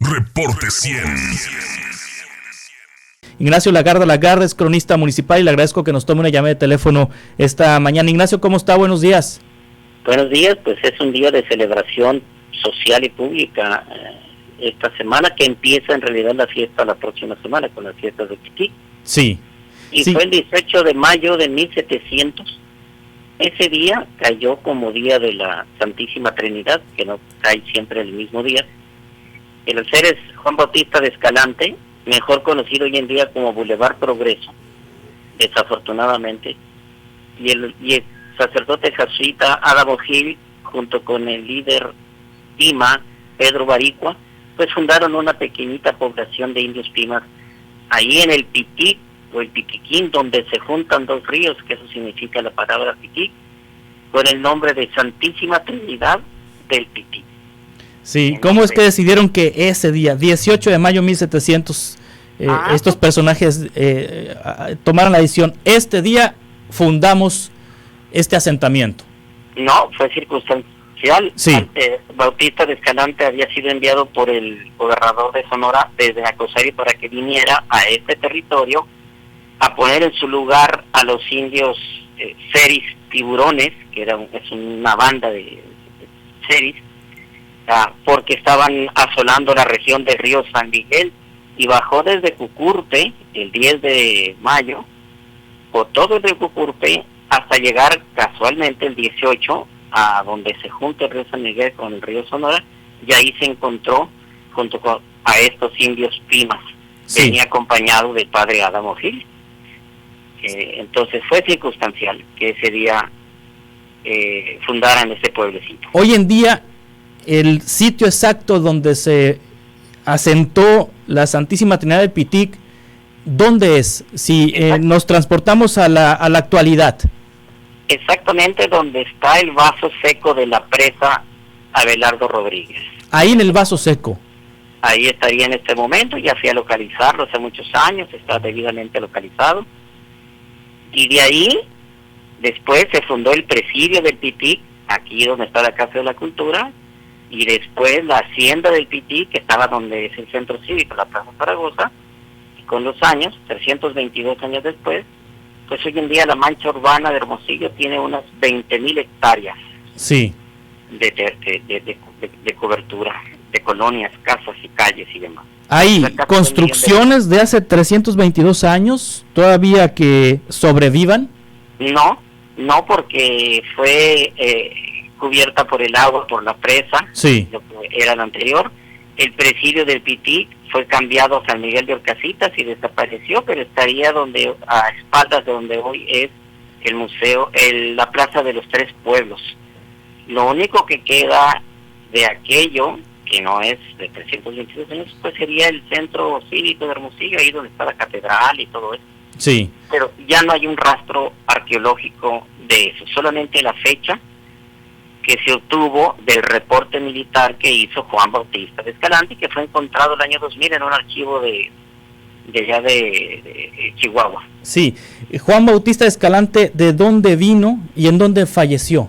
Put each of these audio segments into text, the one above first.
Reporte 100. Ignacio Lagarde es cronista municipal y le agradezco que nos tome una llamada de teléfono esta mañana. Ignacio, ¿cómo está? Buenos días. Buenos días, pues es un día de celebración social y pública esta semana, que empieza en realidad la fiesta la próxima semana con las fiestas de Pitic. Sí. Y fue el 18 de mayo de 1700. Ese día cayó como día de la Santísima Trinidad, que no cae siempre el mismo día. El alférez es Juan Bautista de Escalante, mejor conocido hoy en día como Boulevard Progreso, desafortunadamente, y el sacerdote jesuita Adamo Gil, junto con el líder Pima, Pedro Baricua, pues fundaron una pequeñita población de indios Pimas, ahí en el Pitic, o el Pitiquín, donde se juntan dos ríos, que eso significa la palabra Pitic, con el nombre de Santísima Trinidad del Pitic. Sí, ¿cómo es que decidieron que ese día, 18 de mayo de 1700, estos personajes tomaron la decisión, este día fundamos este asentamiento? No, fue circunstancial. Sí. Bautista de Escalante había sido enviado por el gobernador de Sonora desde Acosario para que viniera a este territorio a poner en su lugar a los indios seris tiburones, que es una banda de seris, porque estaban asolando la región del río San Miguel, y bajó desde Cucurpe el 10 de mayo, por todo el río Cucurpe, hasta llegar casualmente el 18 a donde se junta el río San Miguel con el río Sonora, y ahí se encontró junto a estos indios Pimas. Sí. Venía acompañado del padre Adamo Gil. Entonces fue circunstancial que ese día fundaran ese pueblecito. Hoy en día, el sitio exacto donde se asentó la Santísima Trinidad del Pitic, ¿dónde es? Si nos transportamos a la actualidad. Exactamente donde está el vaso seco de la presa Abelardo Rodríguez. Ahí en el vaso seco. Ahí estaría en este momento, ya fui a localizarlo hace muchos años, está debidamente localizado. Y de ahí, después se fundó el presidio del Pitic, aquí donde está la Casa de la Cultura, y después la hacienda del Pitic, que estaba donde es el centro cívico, la Plaza Zaragoza, y con los años, 322 años después, pues hoy en día la mancha urbana de Hermosillo tiene unas 20,000 hectáreas. Sí. De cobertura, de colonias, casas y calles y demás. ¿Hay construcciones de hace 322 años todavía que sobrevivan? No, porque fue cubierta por el agua, por la presa, sí, lo que era la anterior. El presidio del Pitic fue cambiado a San Miguel de Orcasitas y desapareció, pero estaría a espaldas de donde hoy es el museo, la Plaza de los Tres Pueblos. Lo único que queda de aquello, que no es de 322 años, pues sería el centro cívico de Hermosillo, ahí donde está la catedral y todo eso. Sí. Pero ya no hay un rastro arqueológico de eso, solamente la fecha que se obtuvo del reporte militar que hizo Juan Bautista de Escalante, que fue encontrado el año 2000 en un archivo de allá de Chihuahua. Sí. Juan Bautista de Escalante, ¿de dónde vino y en dónde falleció?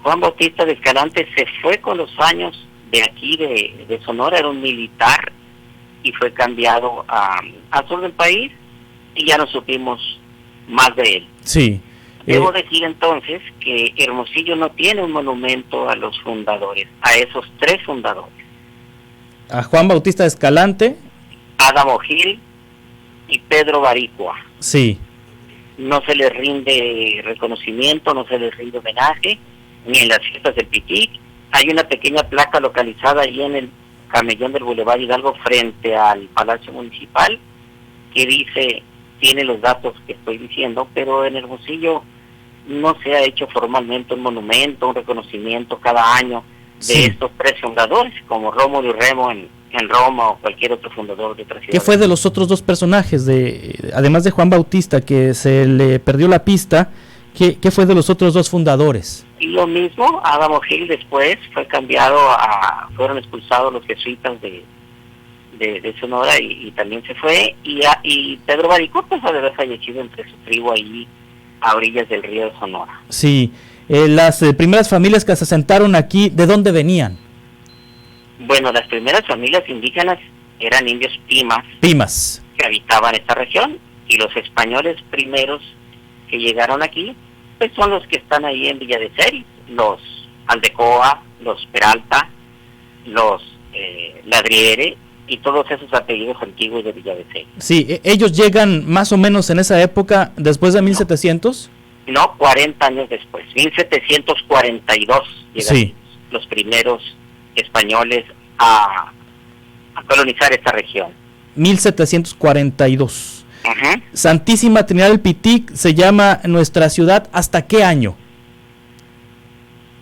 Juan Bautista de Escalante se fue con los años de aquí de Sonora, era un militar y fue cambiado al sur del país y ya no supimos más de él. Sí. Debo decir entonces que Hermosillo no tiene un monumento a los fundadores, a esos tres fundadores. A Juan Bautista de Escalante, Adamo Gil y Pedro Baricua. Sí. No se les rinde reconocimiento, no se les rinde homenaje, ni en las fiestas del Pitic. Hay una pequeña placa localizada ahí en el camellón del Boulevard Hidalgo frente al Palacio Municipal que dice, tiene los datos que estoy diciendo, pero en Hermosillo no se ha hecho formalmente un monumento, un reconocimiento cada año de estos tres fundadores, como Rómulo y Remo en Roma o cualquier otro fundador de otra ciudad. ¿Qué fue de los otros dos personajes, además de Juan Bautista, que se le perdió la pista? ¿Qué fue de los otros dos fundadores? Y lo mismo, Adamo Gil después fue cambiado fueron expulsados los jesuitas de Sonora y también se fue, y Pedro Baricua pues ha de haber fallecido entre su tribu ahí a orillas del río de Sonora. Sí, las primeras familias que se asentaron aquí, ¿de dónde venían? Bueno, las primeras familias indígenas eran indios Pimas. que habitaban esta región, y los españoles primeros que llegaron aquí, pues son los que están ahí en Villa de Ceris, los Aldecoa, los Peralta, los Ladriere, y todos esos apellidos antiguos de Villa de Ceris. Sí, ellos llegan más o menos en esa época, después de 1700. No, 40 años después, 1742 llegan los primeros españoles a colonizar esta región. 1742. Uh-huh. Santísima Trinidad del Pitic se llama nuestra ciudad, ¿hasta qué año?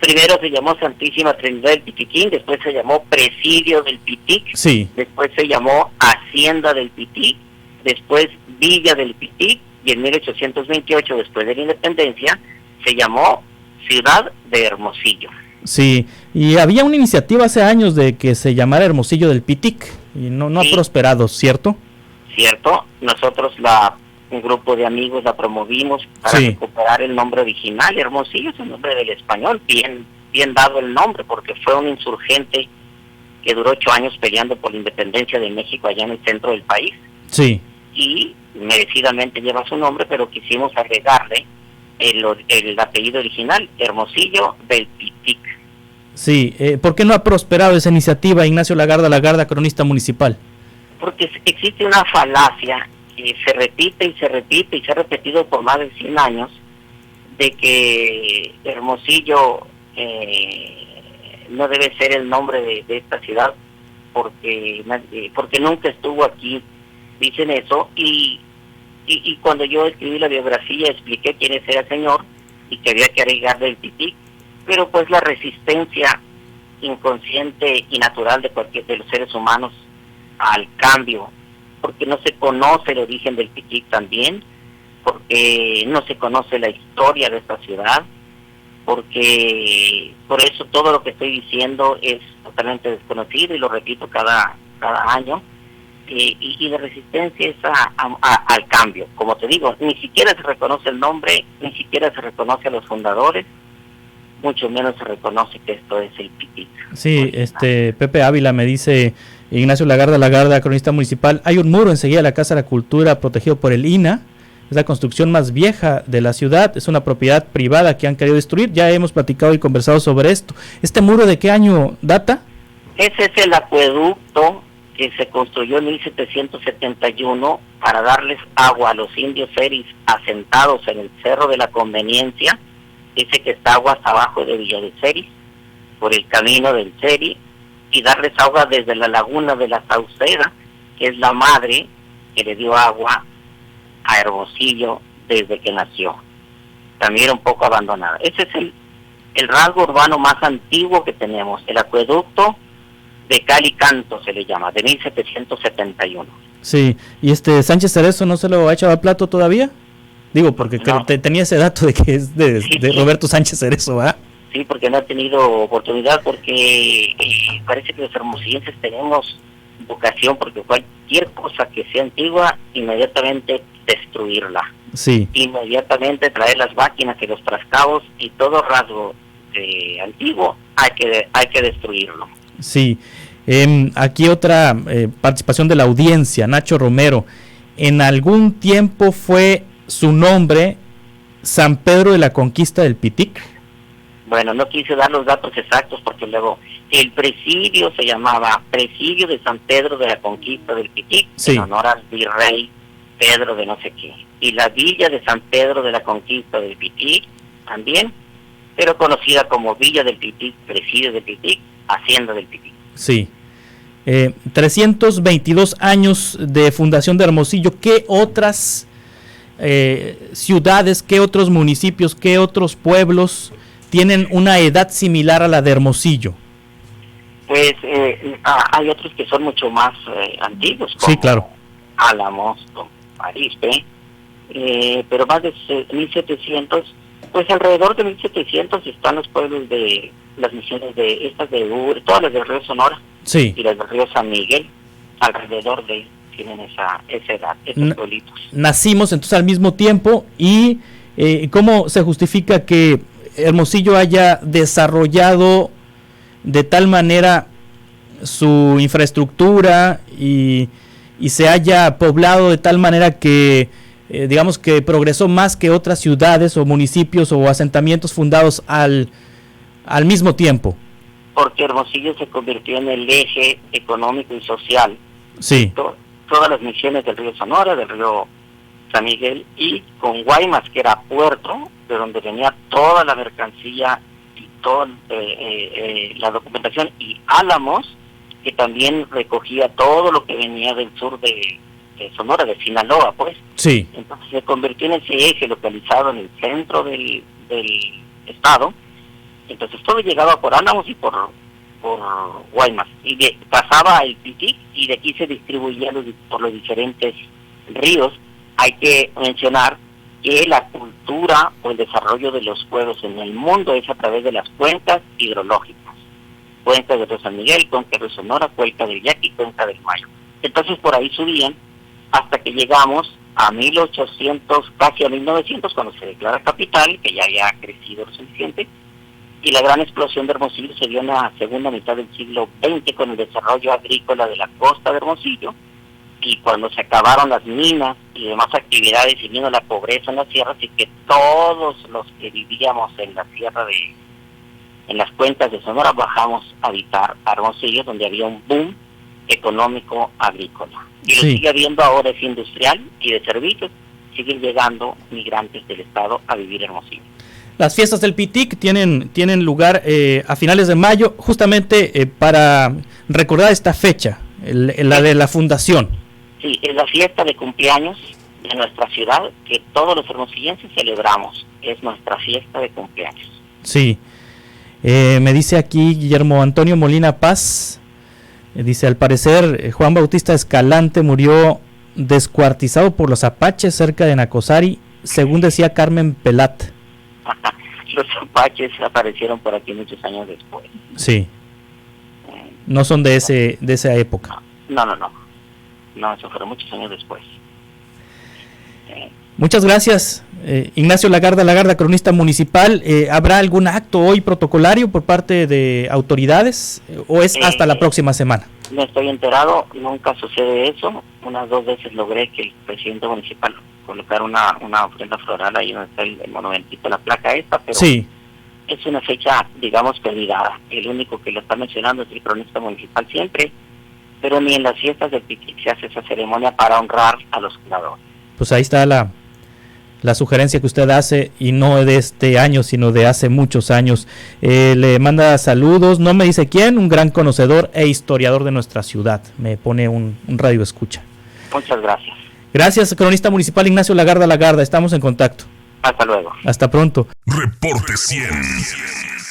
Primero se llamó Santísima Trinidad del Pitiquín, después se llamó Presidio del Pitic, después se llamó Hacienda del Pitic, después Villa del Pitic, y en 1828, después de la independencia, se llamó Ciudad de Hermosillo. Sí, y había una iniciativa hace años de que se llamara Hermosillo del Pitic, y no ha prosperado, ¿cierto? Cierto, nosotros un grupo de amigos la promovimos para recuperar el nombre original. Hermosillo es el nombre del español, bien dado el nombre, porque fue un insurgente que duró 8 años peleando por la independencia de México allá en el centro del país. Sí. Y merecidamente lleva su nombre, pero quisimos agregarle el apellido original, Hermosillo del Pitic. Sí, ¿por qué no ha prosperado esa iniciativa, Ignacio Lagarda, cronista municipal? Porque existe una falacia que se repite y se repite y se ha repetido por más de 100 años, de que Hermosillo no debe ser el nombre de esta ciudad porque nunca estuvo aquí, dicen eso, y cuando yo escribí la biografía expliqué quién era el señor y que había que agregarle el Pitic, pero pues la resistencia inconsciente y natural de los seres humanos al cambio, porque no se conoce el origen del Pitic también, porque no se conoce la historia de esta ciudad, porque por eso todo lo que estoy diciendo es totalmente desconocido y lo repito cada año, y la resistencia es al cambio. Como te digo, ni siquiera se reconoce el nombre, ni siquiera se reconoce a los fundadores, mucho menos se reconoce que esto es el Pitic. Sí, Pepe Ávila me dice, Ignacio Lagarda, cronista municipal, hay un muro enseguida de la Casa de la Cultura protegido por el INAH, es la construcción más vieja de la ciudad, es una propiedad privada que han querido destruir, ya hemos platicado y conversado sobre esto. ¿Este muro de qué año data? Ese es el acueducto que se construyó en 1771 para darles agua a los indios seris asentados en el Cerro de la Conveniencia, dice que está aguas abajo de Villa de Ceris, por el camino del Ceri, y darles agua desde la laguna de la Sauceda, que es la madre que le dio agua a Hermosillo desde que nació. También un poco abandonada. Ese es el rasgo urbano más antiguo que tenemos, el acueducto de Cal y Canto se le llama, de 1771. Sí, ¿y Sánchez Cerezo no se lo ha echado a plato todavía? Digo, porque no. Tenía ese dato de que es de Roberto Sánchez Cerezo, ¿verdad? Sí, porque no ha tenido oportunidad, porque parece que los hermosillenses tenemos vocación, porque cualquier cosa que sea antigua, inmediatamente destruirla. Sí. Inmediatamente traer las máquinas y los trascabos, y todo rasgo antiguo hay que destruirlo. Sí. Aquí otra participación de la audiencia, Nacho Romero. ¿En algún tiempo fue su nombre San Pedro de la Conquista del Pitic? Bueno, no quise dar los datos exactos porque luego el presidio se llamaba Presidio de San Pedro de la Conquista del Pitic, en honor al virrey Pedro de no sé qué. Y la villa de San Pedro de la Conquista del Pitic también, pero conocida como Villa del Pitic, Presidio del Pitic, Hacienda del Pitic. Sí. 322 años de fundación de Hermosillo. ¿Qué otras ciudades, qué otros municipios, qué otros pueblos tienen una edad similar a la de Hermosillo? Pues hay otros que son mucho más antiguos, como sí, claro. Álamos, Arispe, pero más de 1700, pues alrededor de 1700 están los pueblos de las misiones de estas de Ur, todas las del río Sonora, sí, y las del río San Miguel, alrededor de tienen esa edad, esos pueblitos. Nacimos entonces al mismo tiempo, y ¿cómo se justifica que Hermosillo haya desarrollado de tal manera su infraestructura y se haya poblado de tal manera que digamos que progresó más que otras ciudades o municipios o asentamientos fundados al mismo tiempo? Porque Hermosillo se convirtió en el eje económico y social. Sí. Todas las misiones del río Sonora, del río San Miguel, y con Guaymas, que era puerto, de donde venía toda la mercancía y toda la documentación, y Álamos, que también recogía todo lo que venía del sur de Sonora, de Sinaloa, pues. Sí. Entonces se convirtió en ese eje localizado en el centro del estado. Entonces todo llegaba por Álamos y por Guaymas, y pasaba el Pitic, y de aquí se distribuía por los diferentes ríos. Hay que mencionar que la cultura o el desarrollo de los pueblos en el mundo es a través de las cuencas hidrológicas. Cuenca del río San Miguel, cuenca del río Sonora, cuenca del Yaqui, cuenca del Mayo. Entonces por ahí subían hasta que llegamos a 1800, casi a 1900, cuando se declara capital, que ya había crecido lo suficiente, y la gran explosión de Hermosillo se dio en la segunda mitad del siglo XX con el desarrollo agrícola de la costa de Hermosillo, y cuando se acabaron las minas y demás actividades y vino la pobreza en las sierras, y que todos los que vivíamos en la sierra en las cuencas de Sonora bajamos a habitar a Hermosillo, donde había un boom económico agrícola. Y lo sigue habiendo ahora, es industrial y de servicios, siguen llegando migrantes del estado a vivir en Hermosillo. Las fiestas del Pitic tienen lugar a finales de mayo, justamente para recordar esta fecha, la de la fundación. Sí, es la fiesta de cumpleaños de nuestra ciudad, que todos los hermosillenses celebramos. Es nuestra fiesta de cumpleaños. Sí. Me dice aquí Guillermo Antonio Molina Paz, dice, al parecer Juan Bautista Escalante murió descuartizado por los apaches cerca de Nacosari, según decía Carmen Pelat. Los apaches aparecieron por aquí muchos años después. Sí. No son de esa época. No, eso fueron muchos años después. Muchas gracias, Ignacio Lagarda, cronista municipal. ¿Habrá algún acto hoy protocolario por parte de autoridades o es hasta la próxima semana? No estoy enterado, nunca sucede eso. Unas 2 veces logré que el presidente municipal colocara una ofrenda floral ahí donde está el monumentito, la placa esta, pero sí, es una fecha, digamos, olvidada. El único que lo está mencionando es el cronista municipal siempre, pero ni en las fiestas del Pitic se hace esa ceremonia para honrar a los fundadores. Pues ahí está la sugerencia que usted hace, y no de este año, sino de hace muchos años. Le manda saludos, no me dice quién, un gran conocedor e historiador de nuestra ciudad. Me pone un radio escucha. Muchas gracias. Gracias, cronista municipal Ignacio Lagarda, estamos en contacto. Hasta luego. Hasta pronto. Reporte 100.